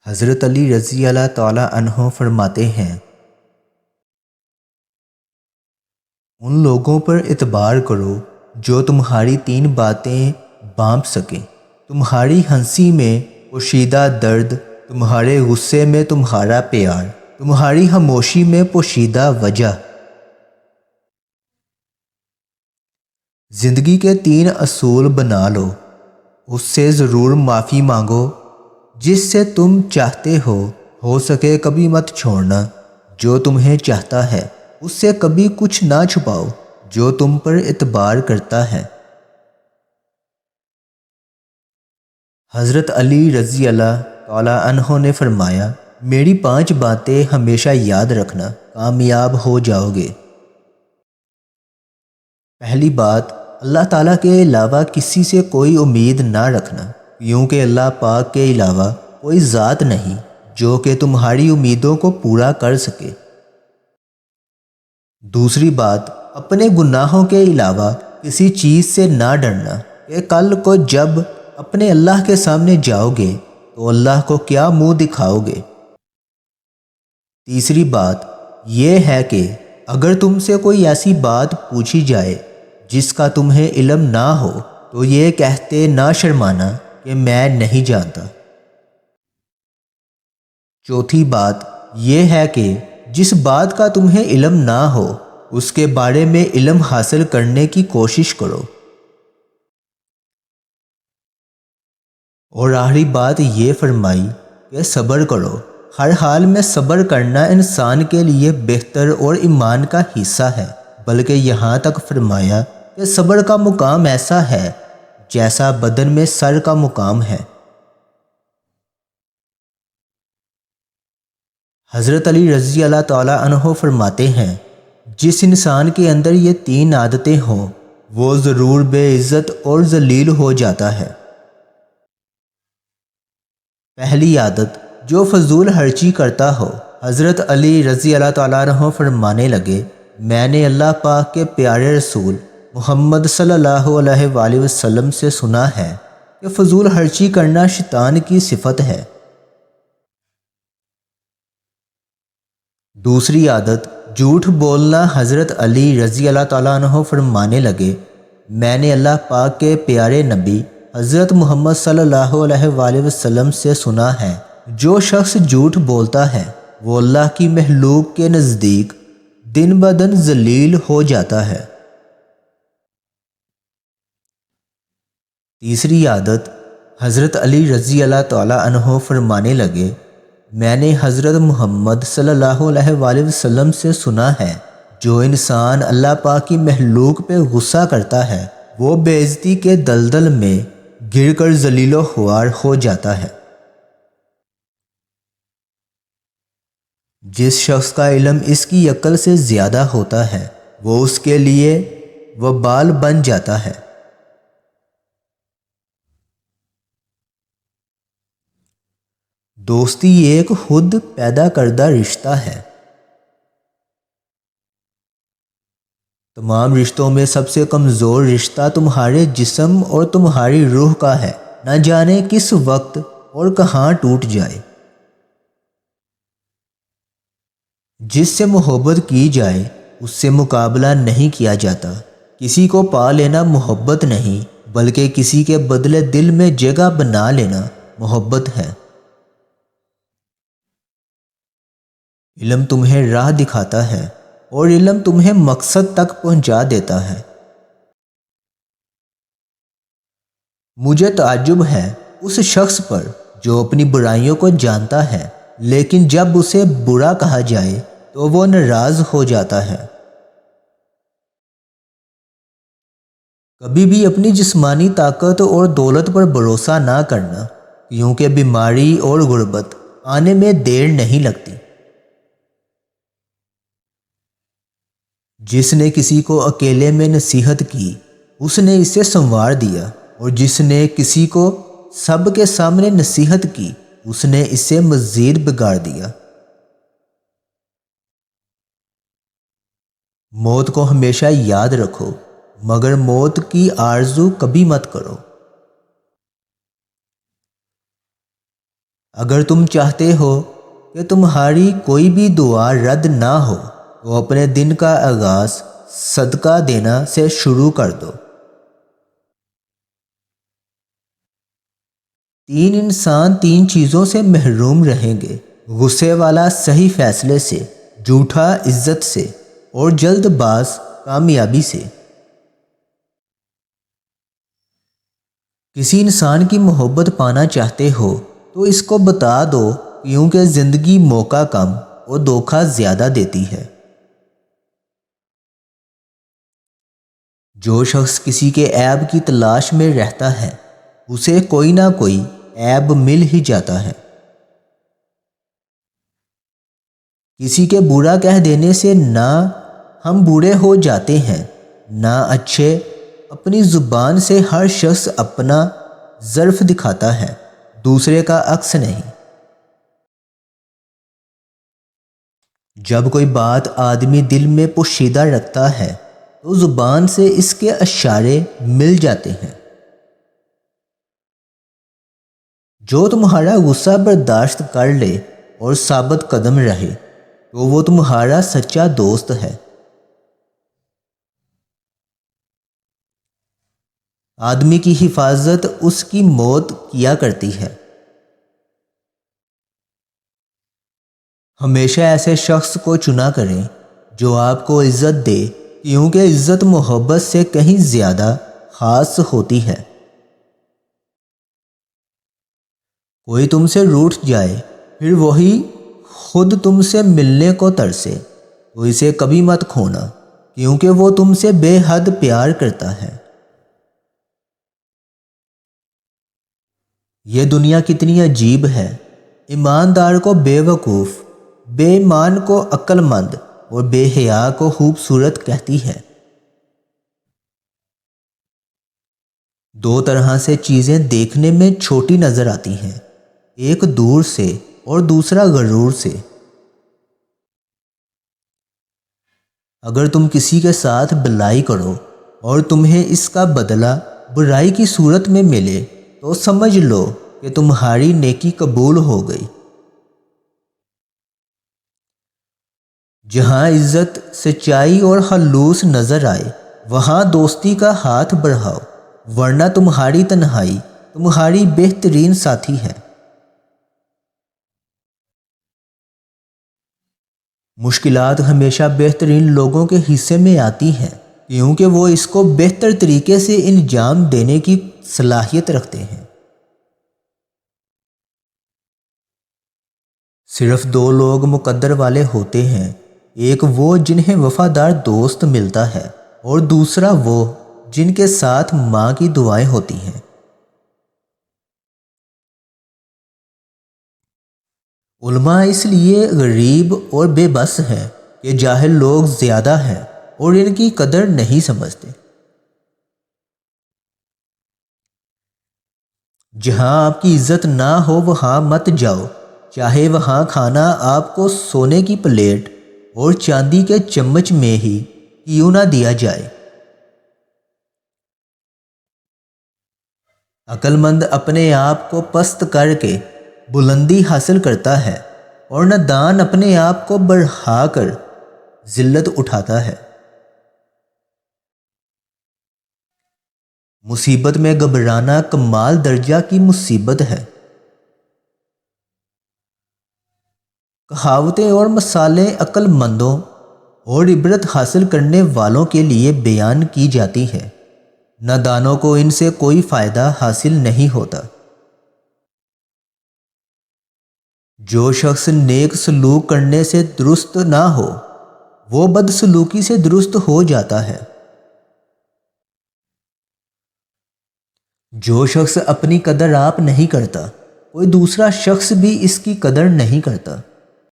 حضرت علی رضی اللہ تعالی عنہ فرماتے ہیں، ان لوگوں پر اعتبار کرو جو تمہاری 3 باتیں بانپ سکیں، تمہاری ہنسی میں پوشیدہ درد، تمہارے غصے میں تمہارا پیار، تمہاری خاموشی میں پوشیدہ وجہ۔ زندگی کے 3 اصول بنا لو، اس سے ضرور معافی مانگو جس سے تم چاہتے ہو سکے کبھی مت چھوڑنا جو تمہیں چاہتا ہے، اس سے کبھی کچھ نہ چھپاؤ جو تم پر اعتبار کرتا ہے۔ حضرت علی رضی اللہ تعالی عنہ نے فرمایا، میری 5 باتیں ہمیشہ یاد رکھنا، کامیاب ہو جاؤ گے۔ پہلی بات، اللہ تعالیٰ کے علاوہ کسی سے کوئی امید نہ رکھنا، کیونکہ اللہ پاک کے علاوہ کوئی ذات نہیں جو کہ تمہاری امیدوں کو پورا کر سکے۔ دوسری بات، اپنے گناہوں کے علاوہ کسی چیز سے نہ ڈرنا کہ کل کو جب اپنے اللہ کے سامنے جاؤ گے تو اللہ کو کیا منہ دکھاؤ گے۔ تیسری بات یہ ہے کہ اگر تم سے کوئی ایسی بات پوچھی جائے جس کا تمہیں علم نہ ہو تو یہ کہتے نہ شرمانا کہ میں نہیں جانتا۔ چوتھی بات یہ ہے کہ جس بات کا تمہیں علم نہ ہو اس کے بارے میں علم حاصل کرنے کی کوشش کرو۔ اور آخری بات یہ فرمائی کہ صبر کرو، ہر حال میں صبر کرنا انسان کے لیے بہتر اور ایمان کا حصہ ہے، بلکہ یہاں تک فرمایا کہ صبر کا مقام ایسا ہے جیسا بدن میں سر کا مقام ہے۔ حضرت علی رضی اللہ تعالی عنہ فرماتے ہیں، جس انسان کے اندر یہ 3 عادتیں ہوں وہ ضرور بے عزت اور ذلیل ہو جاتا ہے۔ پہلی عادت، جو فضول خرچی کرتا ہو۔ حضرت علی رضی اللہ تعالیٰ عنہ فرمانے لگے، میں نے اللہ پاک کے پیارے رسول محمد صلی اللہ علیہ وآلہ وسلم سے سنا ہے کہ فضول خرچی کرنا شیطان کی صفت ہے۔ دوسری عادت، جھوٹ بولنا۔ حضرت علی رضی اللہ تعالیٰ عنہ فرمانے لگے، میں نے اللہ پاک کے پیارے نبی حضرت محمد صلی اللہ علیہ وآلہ وسلم سے سنا ہے، جو شخص جھوٹ بولتا ہے وہ اللہ کی مخلوق کے نزدیک دن بدن ذلیل ہو جاتا ہے۔ تیسری عادت، حضرت علی رضی اللہ تعالیٰ عنہ فرمانے لگے، میں نے حضرت محمد صلی اللہ علیہ وآلہ وسلم سے سنا ہے، جو انسان اللہ پاک کی مخلوق پہ غصہ کرتا ہے وہ بے عزتی کے دلدل میں گر کر ذلیل و خوار ہو جاتا ہے۔ جس شخص کا علم اس کی عقل سے زیادہ ہوتا ہے وہ اس کے لیے وبال بن جاتا ہے۔ دوستی ایک خود پیدا کردہ رشتہ ہے۔ تمام رشتوں میں سب سے کمزور رشتہ تمہارے جسم اور تمہاری روح کا ہے، نہ جانے کس وقت اور کہاں ٹوٹ جائے۔ جس سے محبت کی جائے اس سے مقابلہ نہیں کیا جاتا۔ کسی کو پا لینا محبت نہیں بلکہ کسی کے بدلے دل میں جگہ بنا لینا محبت ہے۔ علم تمہیں راہ دکھاتا ہے اور علم تمہیں مقصد تک پہنچا دیتا ہے۔ مجھے تعجب ہے اس شخص پر جو اپنی برائیوں کو جانتا ہے لیکن جب اسے برا کہا جائے تو وہ ناراض ہو جاتا ہے۔ کبھی بھی اپنی جسمانی طاقت اور دولت پر بھروسہ نہ کرنا، کیونکہ بیماری اور غربت آنے میں دیر نہیں لگتی۔ جس نے کسی کو اکیلے میں نصیحت کی اس نے اسے سنوار دیا، اور جس نے کسی کو سب کے سامنے نصیحت کی اس نے اسے مزید بگاڑ دیا۔ موت کو ہمیشہ یاد رکھو مگر موت کی آرزو کبھی مت کرو۔ اگر تم چاہتے ہو کہ تمہاری کوئی بھی دعا رد نہ ہو تو اپنے دن کا آغاز صدقہ دینا سے شروع کر دو۔ 3 انسان 3 چیزوں سے محروم رہیں گے: غصے والا صحیح فیصلے سے، جھوٹا عزت سے، اور جلد باز کامیابی سے۔ کسی انسان کی محبت پانا چاہتے ہو تو اس کو بتا دو کیونکہ زندگی موقع کم اور دھوکہ زیادہ دیتی ہے۔ جو شخص کسی کے عیب کی تلاش میں رہتا ہے اسے کوئی نہ کوئی عیب مل ہی جاتا ہے۔ کسی کے برا کہہ دینے سے نہ ہم برے ہو جاتے ہیں نہ اچھے۔ اپنی زبان سے ہر شخص اپنا ظرف دکھاتا ہے، دوسرے کا عکس نہیں۔ جب کوئی بات آدمی دل میں پوشیدہ رکھتا ہے تو زبان سے اس کے اشارے مل جاتے ہیں۔ جو تمہارا غصہ برداشت کر لے اور ثابت قدم رہے تو وہ تمہارا سچا دوست ہے۔ آدمی کی حفاظت اس کی موت کیا کرتی ہے۔ ہمیشہ ایسے شخص کو چنا کریں جو آپ کو عزت دے کیونکہ عزت محبت سے کہیں زیادہ خاص ہوتی ہے۔ کوئی تم سے روٹھ جائے پھر وہی خود تم سے ملنے کو ترسے تو اسے کبھی مت کھونا کیونکہ وہ تم سے بے حد پیار کرتا ہے۔ یہ دنیا کتنی عجیب ہے، ایماندار کو بے وقوف، بے ایمان کو عقل مند اور بے حیا کو خوبصورت کہتی ہے۔ 2 طرح سے چیزیں دیکھنے میں چھوٹی نظر آتی ہیں، ایک دور سے اور دوسرا غرور سے۔ اگر تم کسی کے ساتھ بھلائی کرو اور تمہیں اس کا بدلہ برائی کی صورت میں ملے تو سمجھ لو کہ تمہاری نیکی قبول ہو گئی۔ جہاں عزت، سچائی اور خلوص نظر آئے وہاں دوستی کا ہاتھ بڑھاؤ ورنہ تمہاری تنہائی تمہاری بہترین ساتھی ہے۔ مشکلات ہمیشہ بہترین لوگوں کے حصے میں آتی ہیں کیونکہ وہ اس کو بہتر طریقے سے انجام دینے کی صلاحیت رکھتے ہیں۔ صرف 2 لوگ مقدر والے ہوتے ہیں، ایک وہ جنہیں وفادار دوست ملتا ہے اور دوسرا وہ جن کے ساتھ ماں کی دعائیں ہوتی ہیں۔ علماء اس لیے غریب اور بے بس ہیں کہ جاہل لوگ زیادہ ہیں اور ان کی قدر نہیں سمجھتے۔ جہاں آپ کی عزت نہ ہو وہاں مت جاؤ، چاہے وہاں کھانا آپ کو سونے کی پلیٹ اور چاندی کے چمچ میں ہی کیوں نہ دیا جائے۔ عقل مند اپنے آپ کو پست کر کے بلندی حاصل کرتا ہے اور نادان اپنے آپ کو بڑھا کر ذلت اٹھاتا ہے۔ مصیبت میں گھبرانا کمال درجہ کی مصیبت ہے۔ کہاوتیں اور مثالیں عقل مندوں اور عبرت حاصل کرنے والوں کے لیے بیان کی جاتی ہیں، نادانوں کو ان سے کوئی فائدہ حاصل نہیں ہوتا۔ جو شخص نیک سلوک کرنے سے درست نہ ہو وہ بد سلوکی سے درست ہو جاتا ہے۔ جو شخص اپنی قدر آپ نہیں کرتا کوئی دوسرا شخص بھی اس کی قدر نہیں کرتا۔